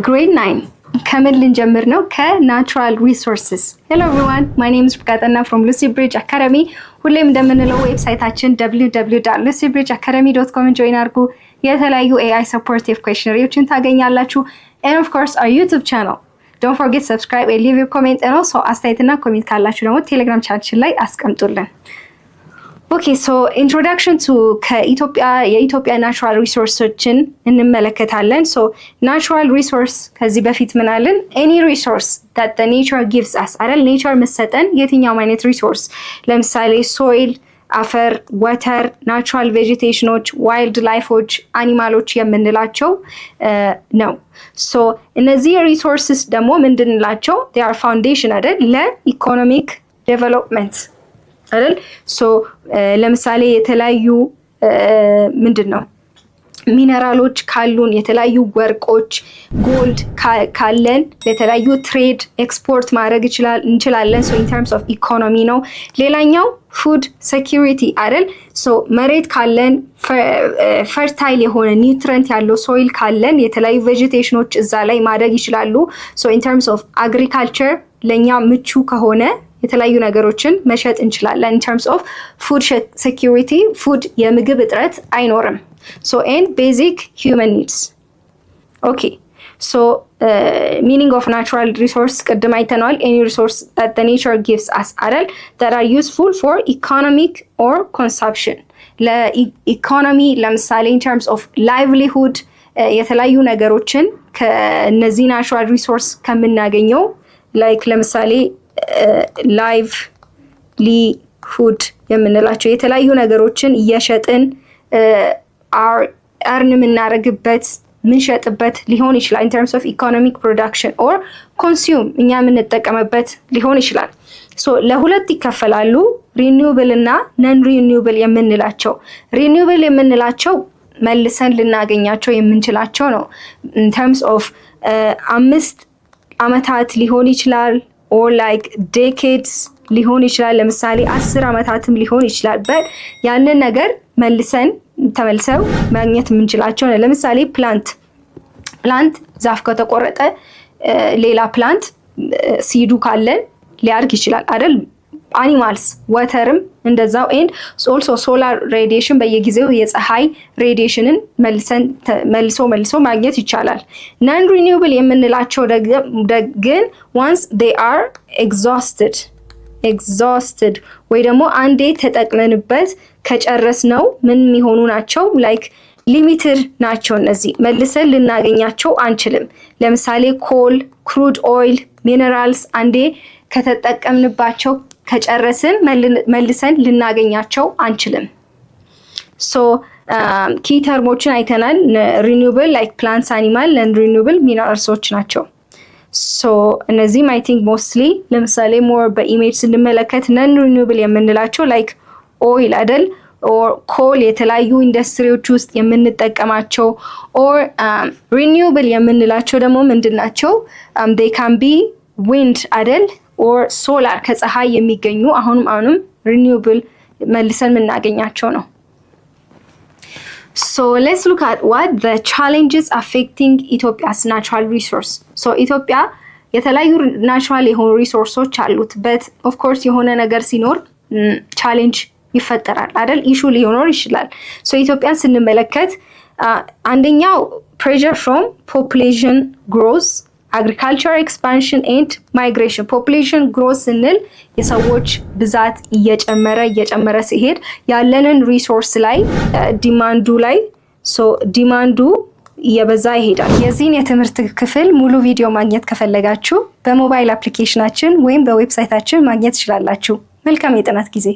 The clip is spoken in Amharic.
grade 9 ከምን ልንጀምር ነው? ከናቹራል ሪሶርስስ። ሄሎ ኤቭሪዋን ማይ ኔም ኢዝ ፍቃጠና ፍሮም ሉሲ ብሪጅ አካዳሚ። ሁሌም እንደምንለው ዌብሳይታችን www.lucybridgeacademy.com ጆይን አድርጉ። የተለያዩ AI ሰፖርቲቭ ኩዌስቸነሪዎችን ታገኛላችሁ። and of course our YouTube channel. Don't forget subscribe and leave your comment, and also አስተያየትና ኮሜንት ካላችሁ ደግሞ ቴሌግራም ቻናላችን ላይ አስቀምጡልን። Okay, so introduction to የኢትዮጵያ ናቹራል ሪሶርሶችን እንመለከታለን። So natural resource ከዚህ በፊት ምን አለን? Any resource that the nature gives us አይደል? nature መሰጠን የትኛውም አይነት ሪሶርስ ለምሳሌ soil፣ አፈር፣ water፣ natural vegetationዎች፣ wild lifeዎች፣ አኒማሎች የምንላቸው ነው። So እነዚህ ሪሶርስስ ደግሞ ምንድንላቸው? They are foundation አይደል? ለኢኮኖሚክ ዴቨሎፕመንት አይደል? ሶ ለምሳሌ የተለያዩ ምንድነው ሚነራሎች ካሉን የተለያዩ ወርቆች ጎልድ ካለን የተለያዩ ትሬድ ኤክስፖርት ማድረግ እንችላለን። ሶ ኢን ተርምስ ኦፍ ኢኮኖሚ ነው። ሌላኛው ፉድ ሴኩሪቲ አይደል? ሶ መሬት ካለን ፈርታይል የሆነ ኒውትረንት ያለው ሶይል ካለን የተለያዩ ቬጂቴሽኖች እዛ ላይ ማድረግ ይችላሉ። ሶ ኢን ተርምስ ኦፍ አግሪካልቸር ለኛ ምቹ ከሆነ የተለያዩ ነገሮችን መሸጥ እንችላለን። in terms of food security food የምግብ እጥረት አይኖርም። so and basic human needs. okay, so meaning of natural resource ቅድም አይተናል። any resource that the nature gives us አይደል? that are useful for economic or consumption ለኢኮኖሚ ለምሳሌ in terms of livelihood የተለያዩ ነገሮችን ከነዚህ ናቹራል ሪሶርስ ከምናገኘው like ለምሳሌ ላይቭሊሁድ የምንላቸው የተለያዩ ነገሮችን እየሸጥን አርን የምናደርግበት ምንሸጥበት ሊሆን ይችላል። in terms of economic production or consume እኛ የምንጠቀምበት ሊሆን ይችላል። so ለሁለት ይከፈላሉ፣ renewable እና non renewable የምንላቸው። renewable የምንላቸው መልሰን ልናገኛቸው የምንችላቸው ነው። in terms of 5 ዓመታት ሊሆን ይችላል or like decades ሊሆን ይችላል። ለምሳሌ 10 ዓመታትም ሊሆን ይችላል። but ያንን ነገር ተመልሰው ማግኘት የምንችላቸው ነው። ለምሳሌ ፕላንት ዛፍ ከተቆረጠ ሌላ ፕላንት ሲዱ ካለን ሊያድግ ይችላል አይደል? አኒማልስ ወተርም እንደዛው and also solar radiation በየጊዜው የፀሐይ ሬዲዬሽንን መልሶ ማግኘት ይቻላል። non renewable የምንላቸው ግን once they are exhausted ወይ ደግሞ አንዴ ተጠቅመንበት ከጨረስነው ምን የሚሆኑ ናቸው? like limited ናቸው። እነዚህ መልሰን ልናገኛቸው አንችልም። ለምሳሌ coal፣ crude oil፣ minerals አንዴ ከተጠቀምንባቸው ከጨረስን መልሰን ልናገኛቸው አንችልም። so key termዎችን አይተናል። renewable like plants, animal and renewable mineralsዎች ናቸው። so እነዚህም I think mostly ለምሳሌ more በኢሜጅ ስንመለከት non renewable የምንላቸው like oil አይደል? or coal የተለያዩ ኢንዱስትሪዎች ውስጥ የምንጠቀማቸው or renewable የምንላቸው ደግሞ ምንድናቸው? they can be wind አይደል? or solar ከፀሐይ የሚገኙ አሁንም renewable መልሰን የምናገኛቸው ነው። so let's look at what the challenges affecting Ethiopia's natural resource. so ኢትዮጵያ የተለያዩ ናቹራል የሆኑ ሪሶርሶች አሉት። but of course የሆነ ነገር ሲኖር ቻሌንጅ ይፈጠራል አይደል? ኢሹ ሊኖር ይችላል። so ኢትዮጵያን ስንመለከት አንደኛው pressure from population growth, agriculture expansion and migration. population growth ስንል የሰዎች ብዛት እየጨመረ ሲሄድ ያለንን ሪሶርስ ላይ ዲማንዱ እየበዛ ይሄዳል። የዚህን የትምህርት ክፍል ሙሉ ቪዲዮ ማግኘት ከፈለጋችሁ በሞባይል አፕሊኬሽናችን ወይም በዌብሳይታችን ማግኘት ትችላላችሁ። መልካም የጥናት ጊዜ።